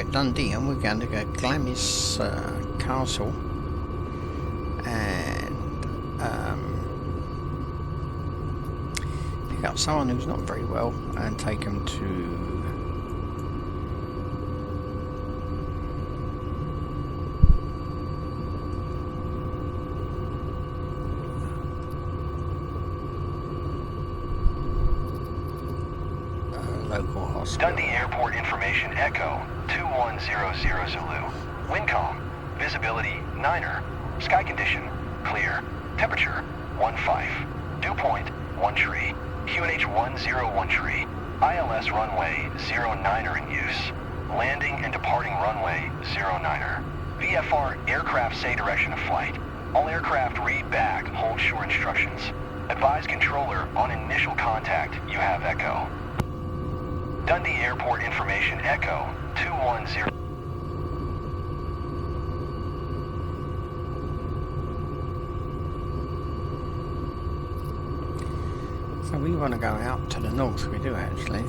at Dundee and we're going to go Glamis Castle and pick up someone who's not very well and take them to local hospital. Dundee Airport information Echo 2100 Zulu. Wind calm. Visibility 9er. Sky condition clear. Temperature 15. Dew point 1 tree. QNH 101 tree. ILS runway 09er in use. Landing and departing runway 09er. VFR aircraft say direction of flight. All aircraft read back hold shore instructions. Advise controller on initial contact you have Echo. Dundee Airport information Echo 210. So we want to go out to the north, we do actually.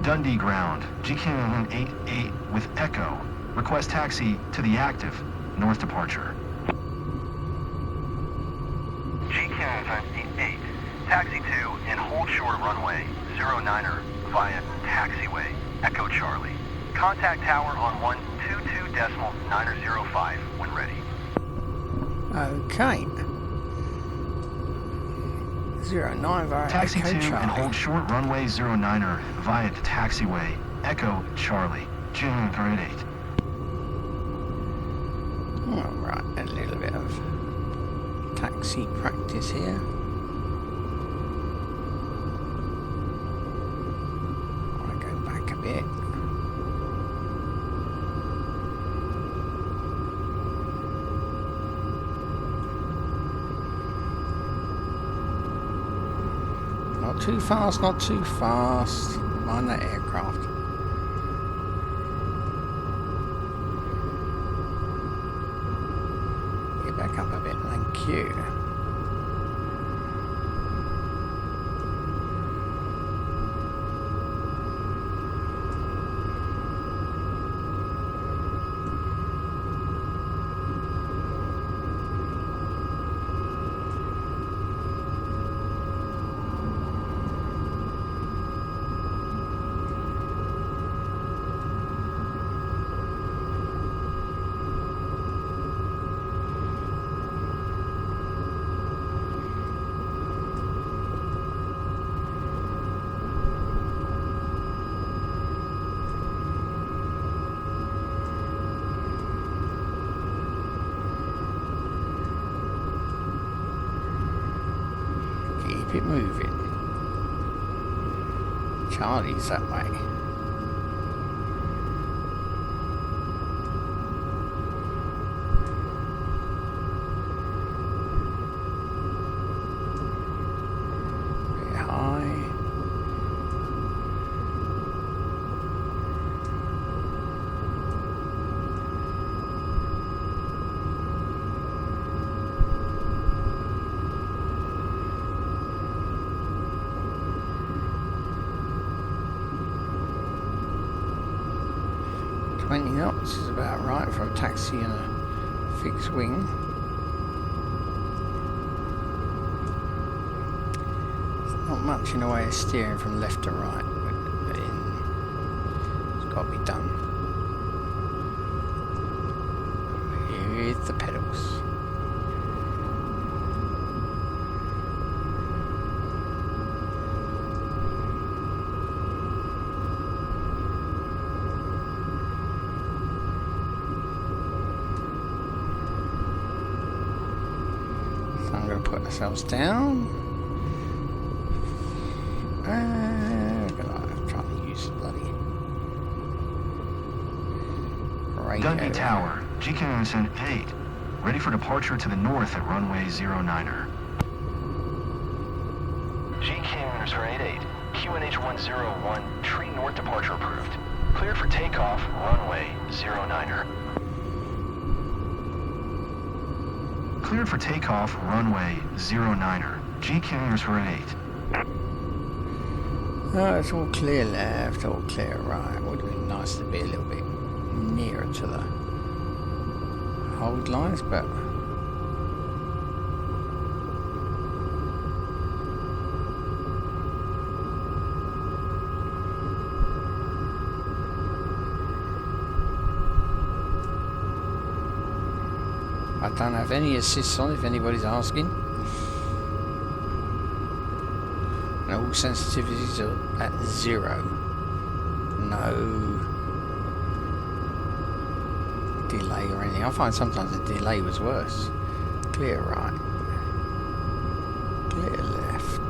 Dundee ground, GKN 88 with Echo. Request taxi to the active north departure. GKN 88. Taxi to and hold short runway 09er via taxiway Echo Charlie. Contact tower on 122.905 when ready. Okay. 09 via Taxi Echo to Charlie. and hold short runway 09er via the taxiway Echo Charlie. June grade 8. Alright, a little bit of taxi practice here. I go back a bit. Not too fast, not too fast. Mind that aircraft. Get back up a bit, thank you. Keep it moving. Charlie's that way. Bit high. Knots is about right for a taxi and a fixed wing. There's not much in the way of steering from left to right, but it's got to be done with the pedals. Put ourselves down. We're gonna try to use the bloody radio. Dundee Tower, GKN 8. Ready for departure to the north at runway 09er. GKN 88. QNH 101. Tree north departure approved. Cleared for takeoff, runway 09er. Cleared for takeoff, runway 09er. GKN 8. Oh, it's all clear left, all clear right. Would have been nice to be a little bit nearer to the hold lines, but I don't have any assists on if anybody's asking. And all sensitivities are at 0. No delay or anything. I find sometimes the delay was worse. Clear right. Clear left.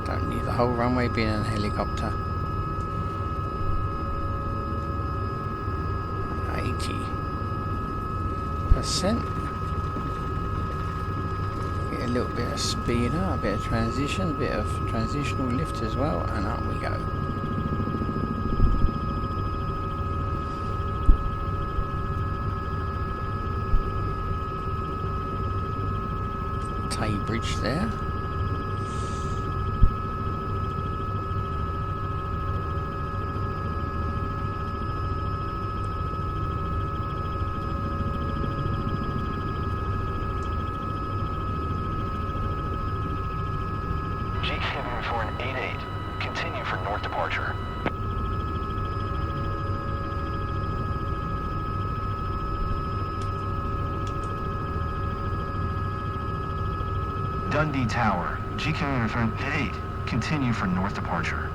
Don't need the whole runway being a helicopter. 80%. Get a little bit of speed up, a bit of transition, a bit of transitional lift as well, and up we go. Tay Bridge there. For an 88. Continue for north departure. Dundee Tower. GK for an 88. Continue for north departure.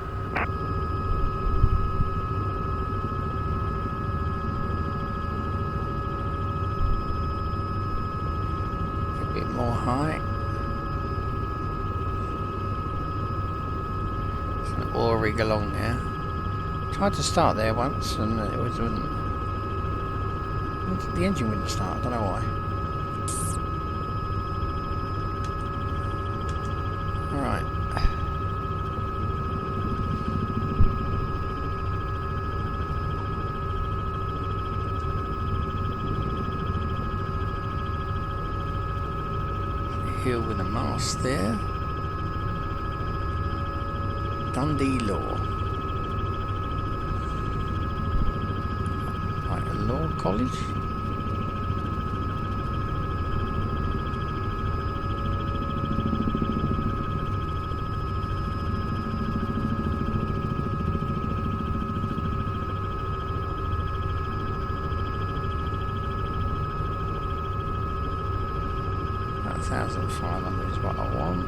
A bit more height. Or rig along there. Tried to start there once and it wouldn't. The engine wouldn't start, I don't know why. Alright. Hill with a mast there. Dundee Law. Like a law college. That 1,500 is what I want.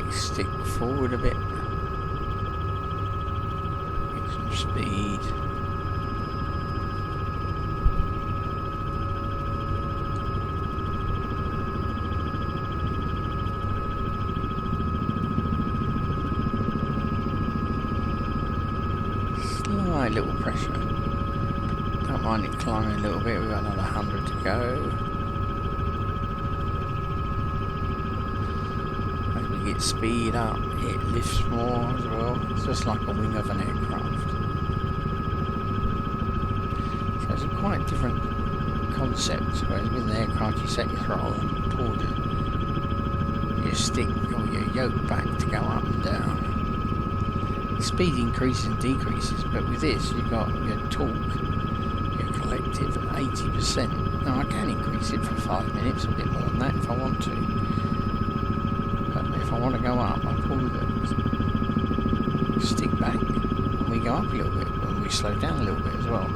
Stick forward a bit. Get some speed. Slight little pressure. Don't mind it climbing a little bit. We've got another 100 to go. Get speed up, it lifts more as well. It's just like a wing of an aircraft. So it's a quite different concept. Whereas with an aircraft you set your throttle toward it. You stick or your yoke back to go up and down. Speed increases and decreases, but with this you've got your torque, your collective at 80%. Now I can increase it for 5 minutes, a bit more than that if I want to. If I want to go up, I pull the stick back and we go up a little bit, and we slow down a little bit as well.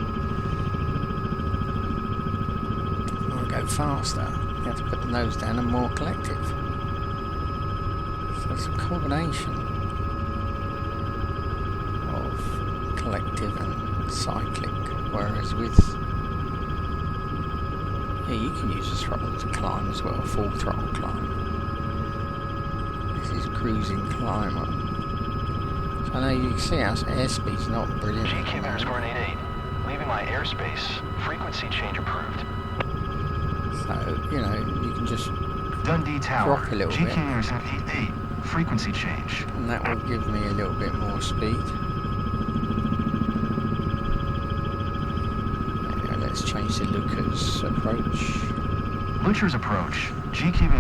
If I want to go faster, you have to put the nose down and more collective. So it's a combination of collective and cycling, whereas with you can use the throttle to climb as well, full throttle climb. This is cruising climber. So I know you can see our airspeed's not brilliant. GQ underscore 88, leaving my airspace, frequency change approved. So, you know, you can just Dundee Tower, drop a little bit. GQ underscore 88, frequency change. And that will give me a little bit more speed. Let's change to Luca's approach. Lucher's approach, GQ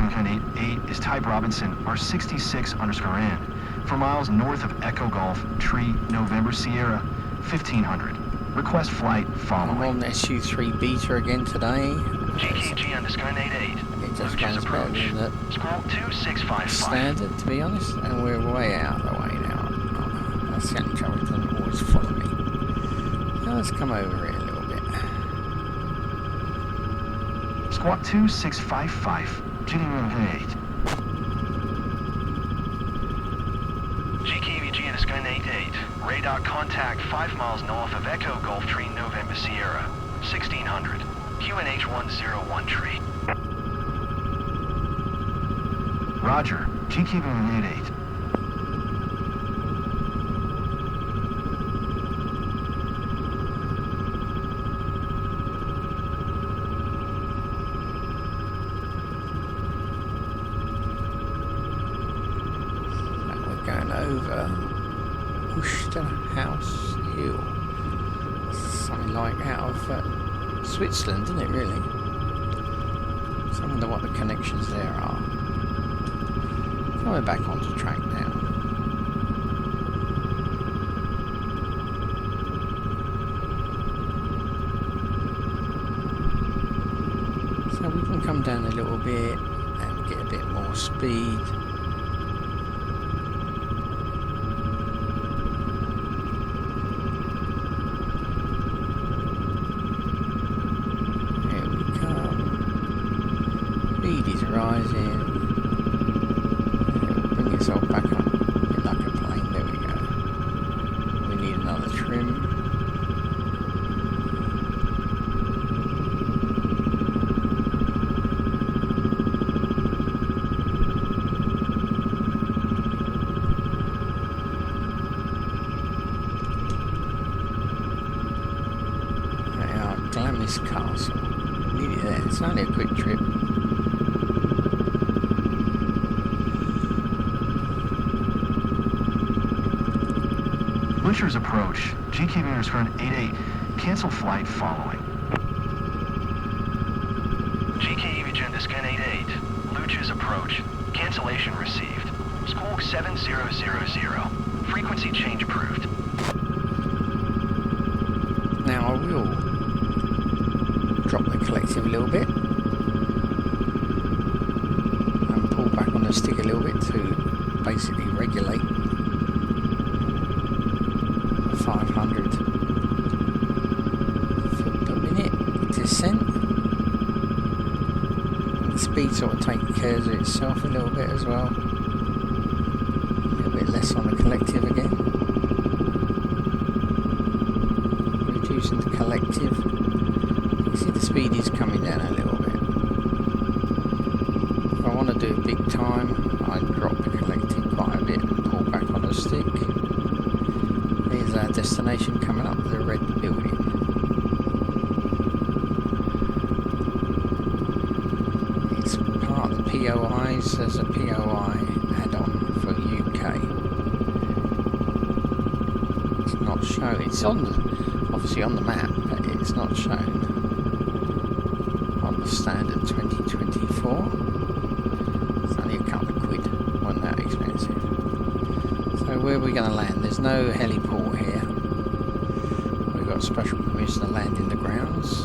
88 is type Robinson R66 underscore N, for miles north of Echo Golf, Tree, November Sierra, 1500. Request flight I'm following. on SU3 beta again today. GKG underscore 88. It just Lucher's runs better approach. than the Scroll 2655. standard, to be honest, and we're way out of the way now. Oh, that's the only trouble, it doesn't always follow me. Now let's come over here a little bit. Squawk 2655, GKVG 88. GKVG underscore 88. Radar contact 5 miles north of Echo Golf Tree, November Sierra, 1600. QNH 101 Tree. Roger, GKVG 88. Going over Worcester House Hill. Something like out of Switzerland, isn't it, really? So I wonder what the connections there are. Coming back onto track now. So we can come down a little bit and get a bit more speed. Rising, bring yourself back up like a plane. There we go. We need another trim. They are Glamis Castle. Nearly there. It's only a quick trip. Lucher's approach, GKV underscore 88, cancel flight following. GKV underscore 88, Lucher's approach, cancellation received. Squawk 7000, frequency change approved. Now I will drop the collective a little bit and pull back on the stick a little bit to basically regulate 500 foot per minute descent. And the speed sort of takes care of itself a little bit as well. A little bit less on the collective again. Reducing the collective. You see the speed is coming down a little bit. If I want to do a big time, I drop the collective quite a bit and pull back on the stick. There's our destination coming up, the red building. It's part of the POIs. There's a POI add-on for UK. It's not shown. It's on the, obviously on the map, but it's not shown on the standard 2024. It's only a couple of quid. Wasn't that expensive. So where are we going to land? There's no heliport here. We've got special permission to land in the grounds.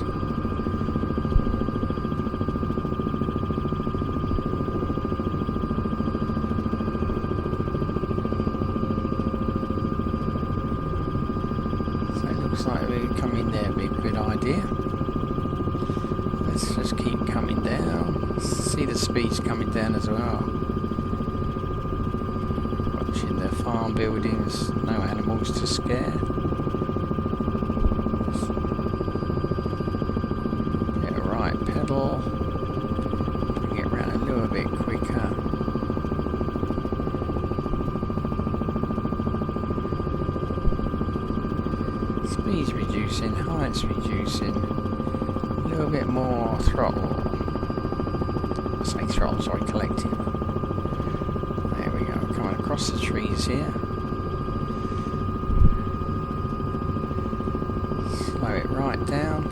So it looks like we come in there, be a good idea. Let's just keep coming down. See the speeds coming down as well. Watching the farm buildings, no animals to scare. reducing a little bit more throttle. Say throttle, sorry, collective. There we go, coming across the trees here. Slow it right down.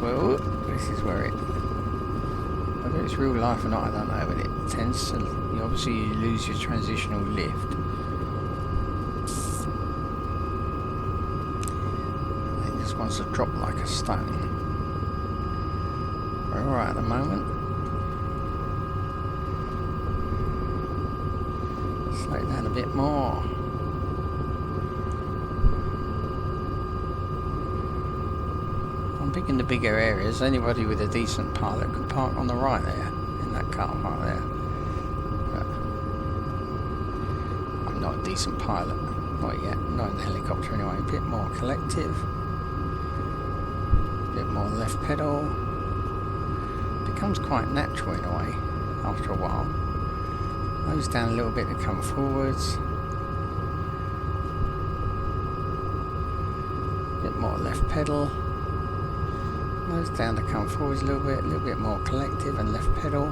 Well, this is where it, whether it's real life or not I don't know, but it tends to, obviously you lose your transitional lift. It just wants to drop like a stone. We're alright at the moment. Slow it down a bit more. I'm picking the bigger areas. Anybody with a decent pilot could park on the right there, in that car park there. But I'm not a decent pilot, not yet, not in the helicopter anyway. A bit more collective, a bit more left pedal. Becomes quite natural in a way after a while. Nose down a little bit to come forwards. A bit more left pedal. Nose down to come forwards a little bit more collective and left pedal.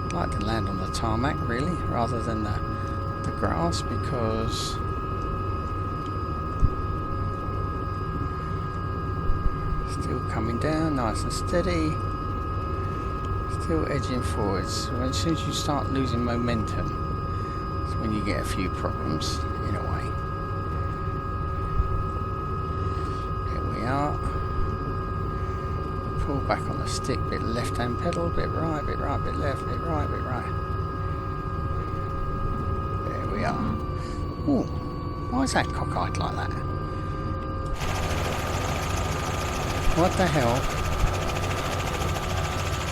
I'd like to land on the tarmac really, rather than the grass, because still coming down nice and steady, still edging forwards. As soon as you start losing momentum, that's when you get a few problems in a way. Pull back on the stick, bit left hand pedal, bit right, bit left, bit right, bit right. There we are. Ooh, why is that cockeyed like that? What the hell?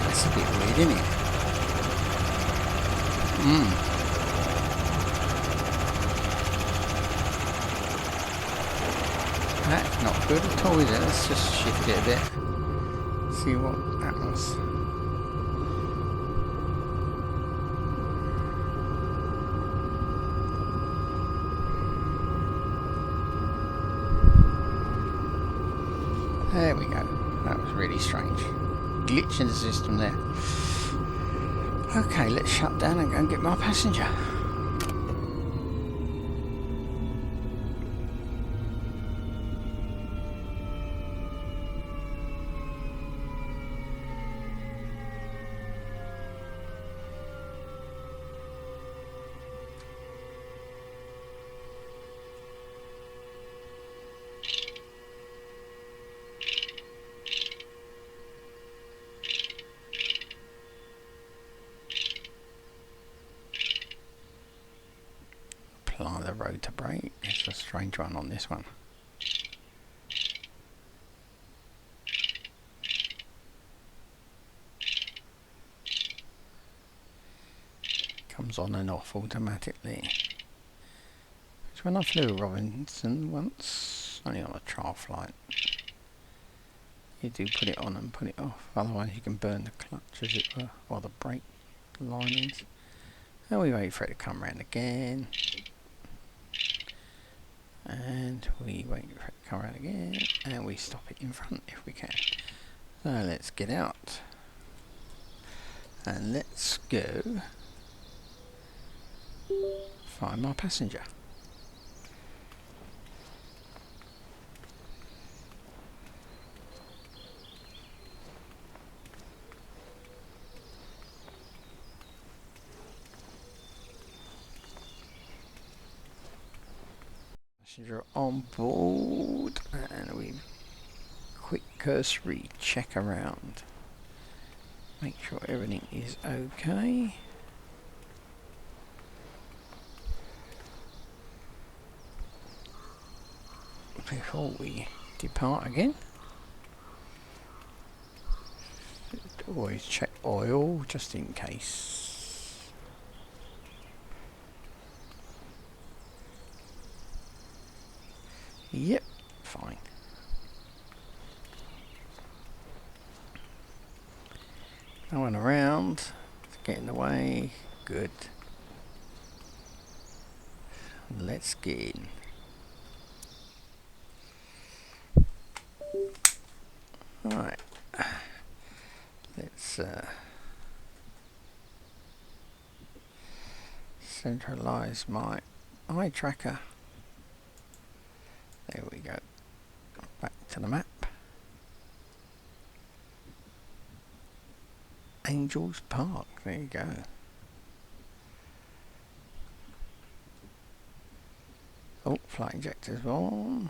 That's a bit weird, isn't it? That's not good at all, is it? Let's just shift it a bit. See what happens. There we go. That was really strange. Glitch in the system there. Okay, let's shut down and go and get my passenger. Apply the rotor brake. It's a strange one on this one. Comes on and off automatically. Because when I flew Robinson once, only on a trial flight, you do put it on and put it off, otherwise you can burn the clutch as it were, or the brake linings. And we wait for it to come round again. And we wait for it to come around again, and we stop it in front if we can. So let's get out and let's go find my passenger. Passenger on board, and we quick cursory check around, make sure everything is okay. Before we depart again, always check oil just in case. Yep, fine. No one around. Get in the way. Good. Let's get in. Right. Let's centralize my eye tracker. There we go. Back to the map. Angels Park. There you go. Oh, flight injectors on.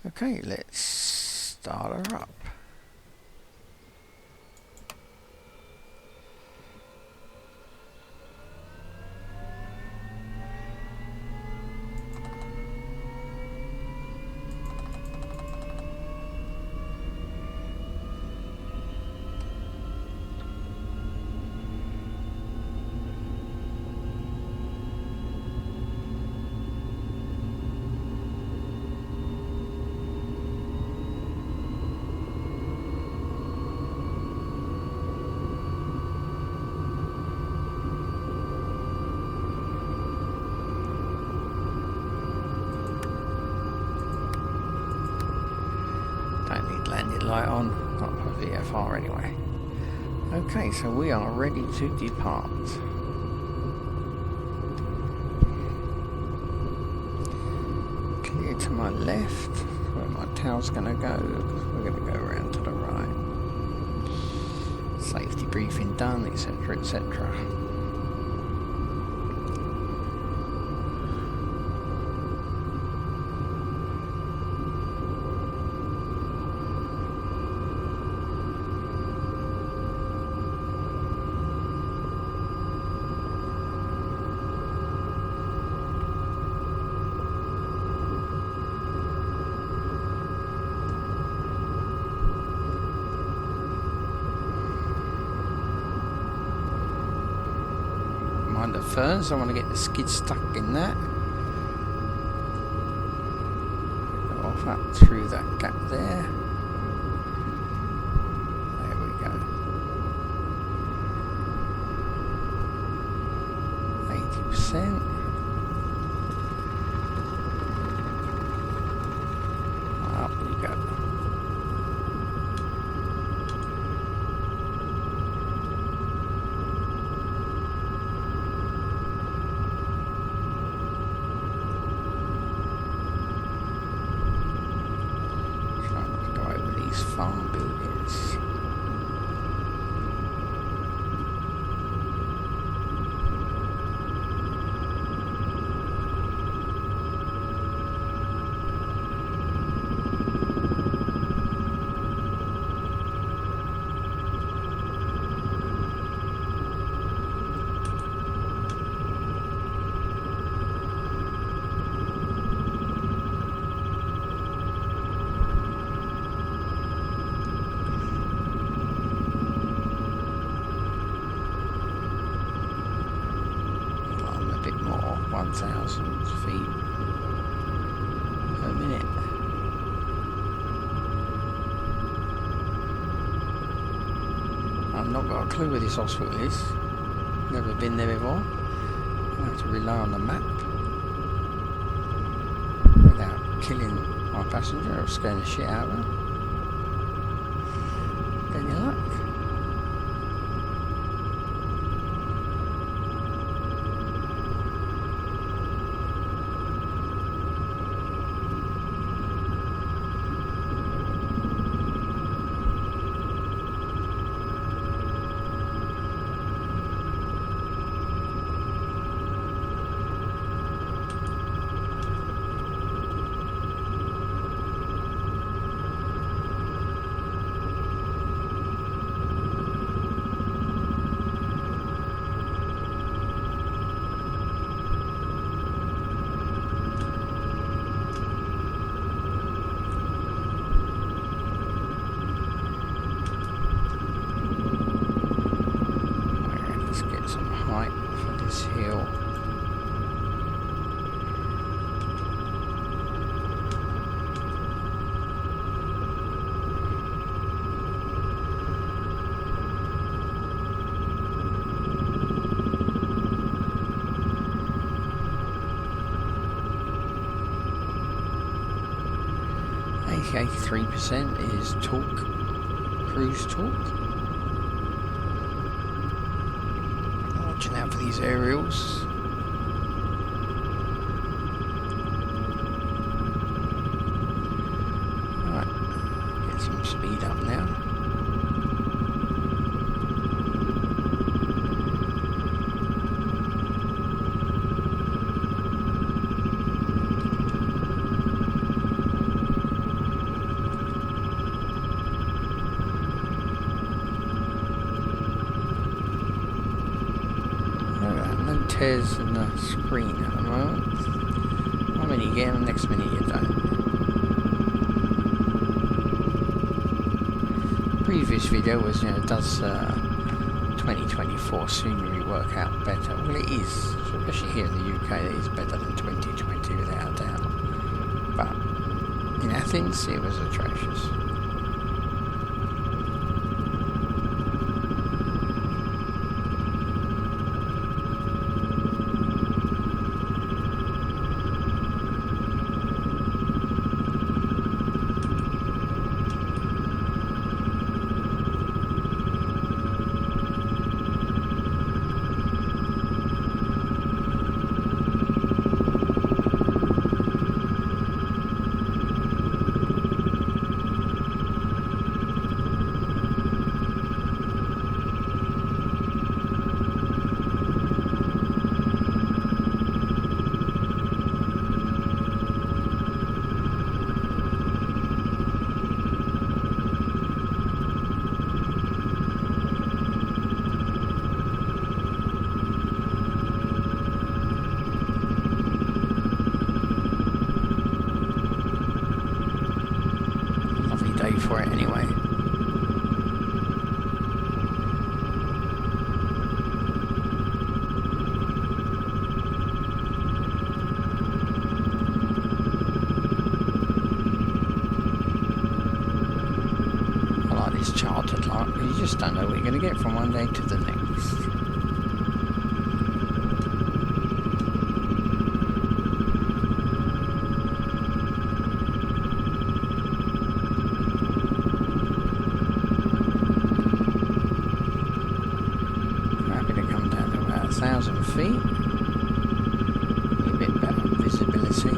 Okay, let's start her up. Don't need landing light on, not for VFR anyway. Okay, so we are ready to depart. Clear to my left, where my tail's going to go. We're going to go around to the right. Safety briefing done, etc, etc. Mind the ferns, I want to get the skid stuck in that. Go off up through that gap there. There we go. 80%. Up we go. Farm buildings. A bit more, 1,000 feet per minute. I've not got a clue where this hospital is. Never been there before. I have to rely on the map without killing my passenger or scaring the shit out of her. Any luck? Height for this hill. 83% is torque, cruise torque. Watching out for these aerials. Right, get some speed up now. No tears in the screen at the moment. One minute you get them, next minute you don't. Previous video was, does 2024 scenery work out better? Well, it is, especially here in the UK, it is better than 2020 without a doubt. But in Athens, it was atrocious. For it anyway. I like this chartered light, but you just don't know what you're going to get from one day to the next. Down to about 1,000 feet. A bit better visibility.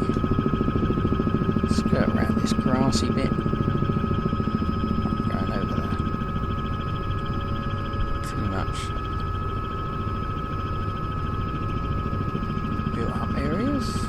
Skirt around this grassy bit. Not going over there too much. Built up areas.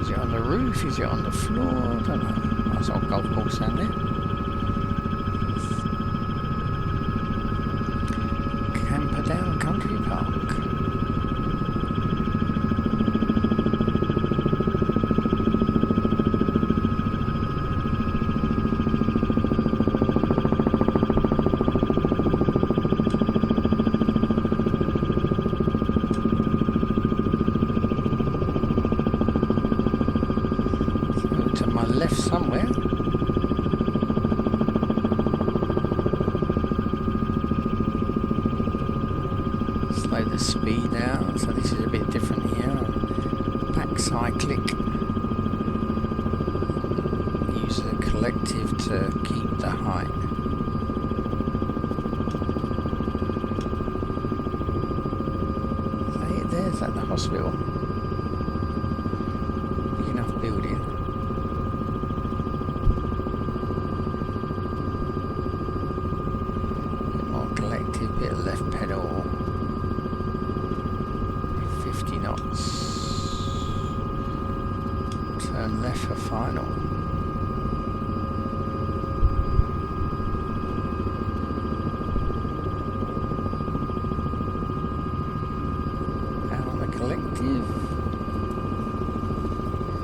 Is it on the roof? Is it on the floor? I don't know. Nice old golf course down there. Camperdown Country Park. Left somewhere. Slow the speed down, so this is a bit different here. Back cyclic. Use the collective to keep the height. There's at the hospital. Big enough building. Bit of left pedal, 50 knots, turn left for final. Down on the collective,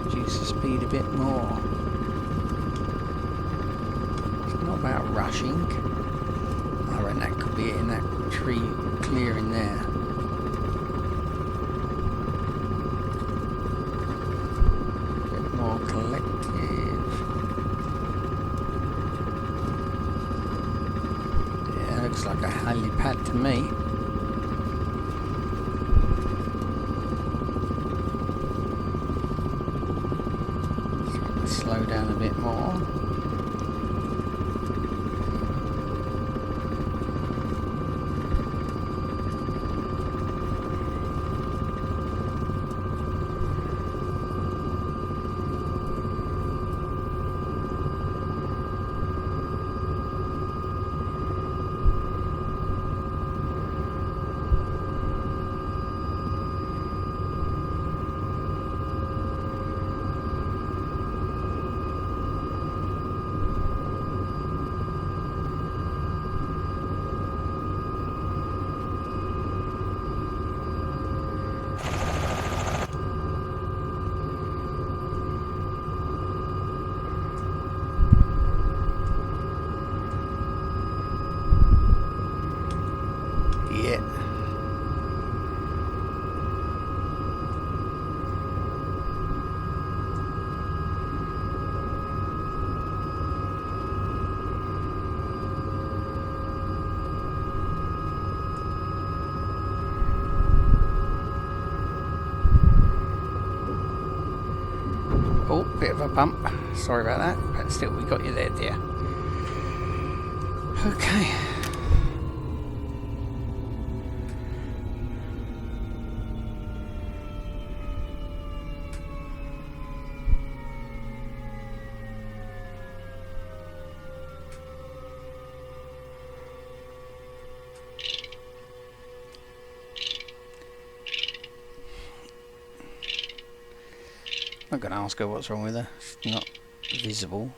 reduce the speed a bit more. It's not about rushing. I reckon that could be it in that tree clearing there. helipad to me. Slow down a bit more. Yeah. Oh, bit of a bump. Sorry about that, but still we got you there, dear. Okay. I'm not going to ask her what's wrong with her. It's not visible.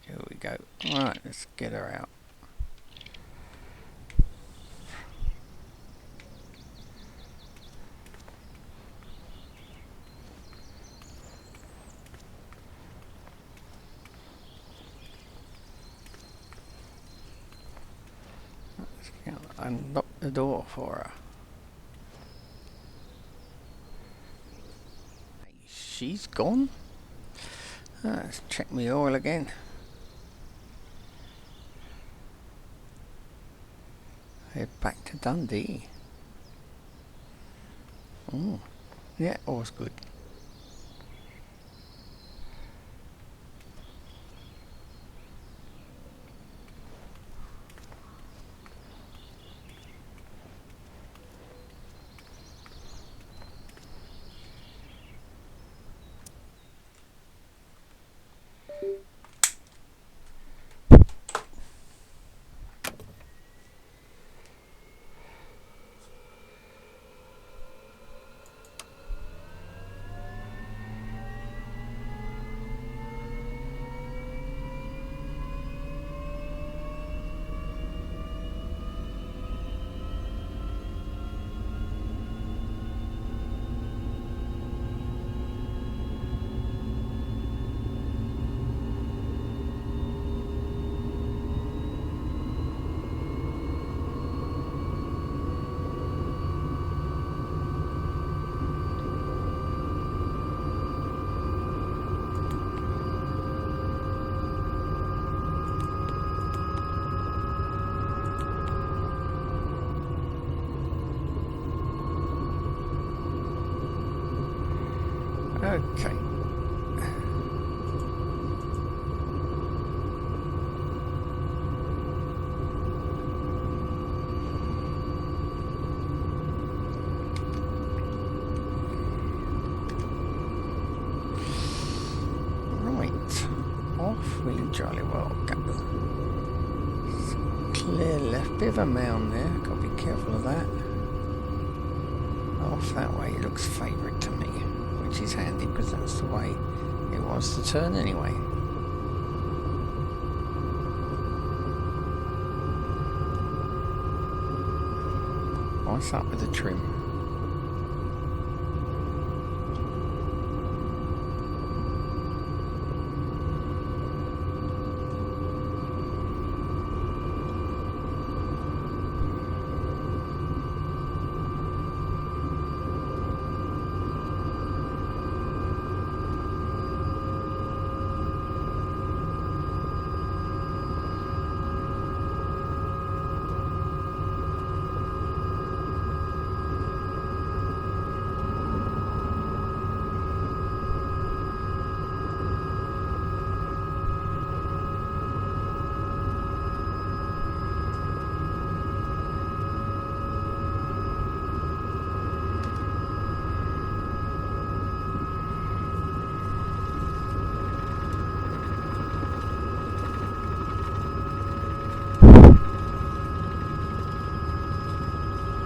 Here we go. Alright, let's get her out. Let's unlock the door for her. She's gone? Let's check my oil again. Head back to Dundee. Oh, yeah, all's good. Okay. Right. Off we jolly well go. Clear left, bit of a mound there, gotta be careful of that. Off that way, it looks favourite to me, which is handy because that's the way It was the turn anyway. What's up with the trim?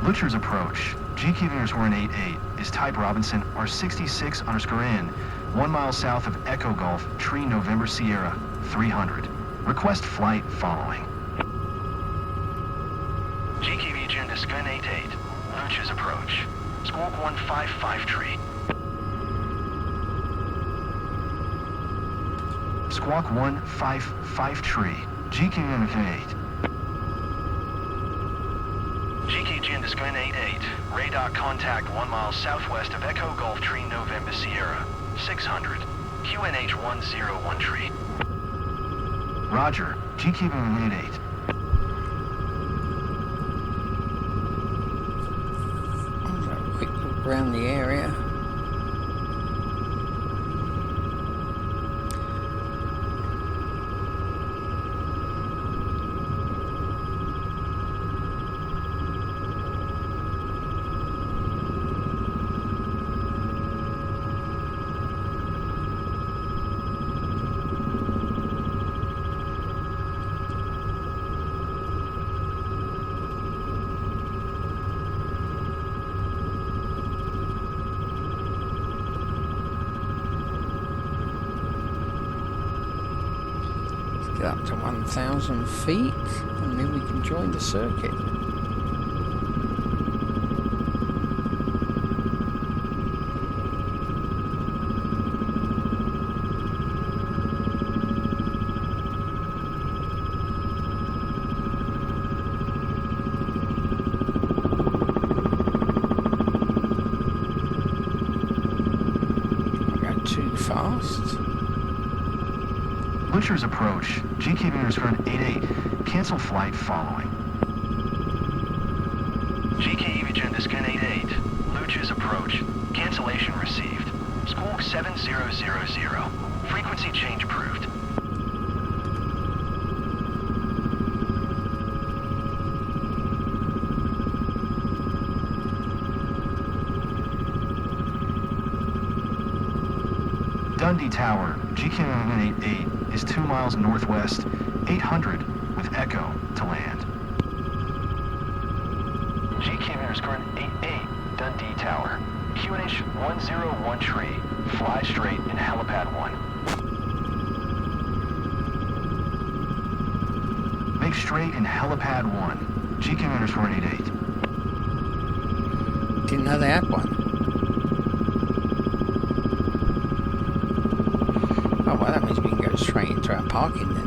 Butcher's approach. GQ_88 is type Robinson R66_N, 1 mile south of Echo Golf, Tree November Sierra, 300. Request flight following. GQV Gendiscon88, Butcher's approach. Squawk 155 Tree. Squawk 155 Tree. GQ88. GQ Gendiscon88, radar contact 1 mile southwest of Echo Golf Tree November Sierra, 600, QNH 101 Tree. Roger, GQ88. Quick look around the area. Up to 1,000 feet and then we can join the circuit. I go too fast. Butcher's approach. GQ_88. Cancel flight following. GQ Gendiscon88. Butcher's approach. Cancellation received. Squawk 7000. Frequency change approved. Dundee Tower, GQ88 is 2 miles northwest, 800 with Echo to land. GQ_88, Dundee Tower, QNH 101 Tree, fly straight in helipad 1. Make straight in helipad 1, GQ_88. Didn't know they had one. Oh, well, that means we can go straight into our parking then.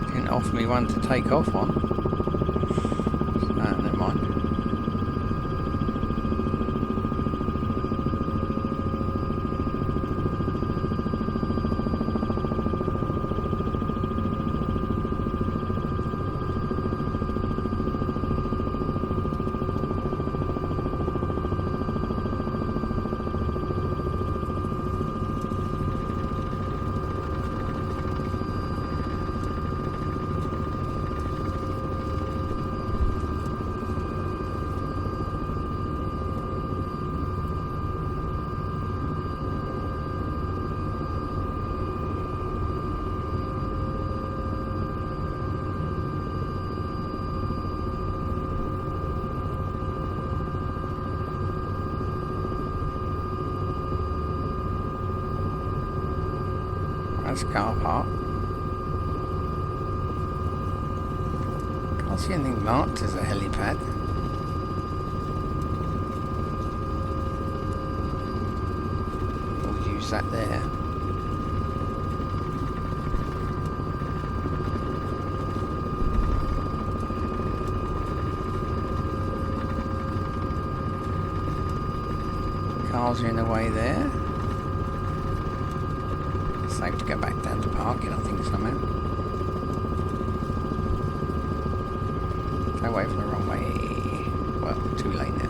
Didn't offer me one to take off on. Never mind. That's a car park. Can't see anything marked as a helipad. We'll use that there. Cars are in the way there. Safe to go back down to parking, I think, somehow. Go away from the wrong way. Well, too late now.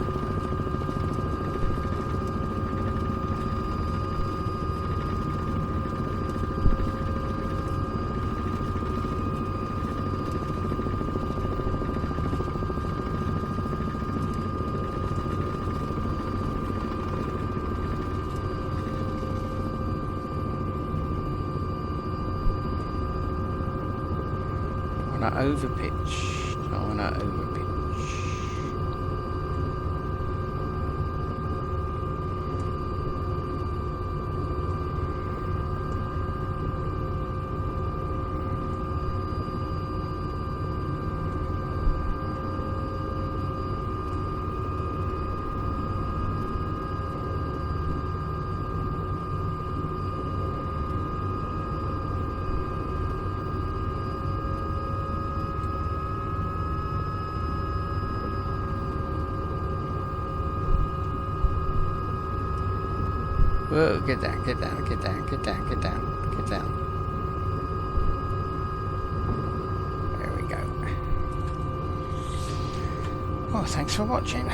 I want to overpitch. I want to overpitch. Whoa, get down, get down, get down, get down, get down, get down. There we go. Well, thanks for watching.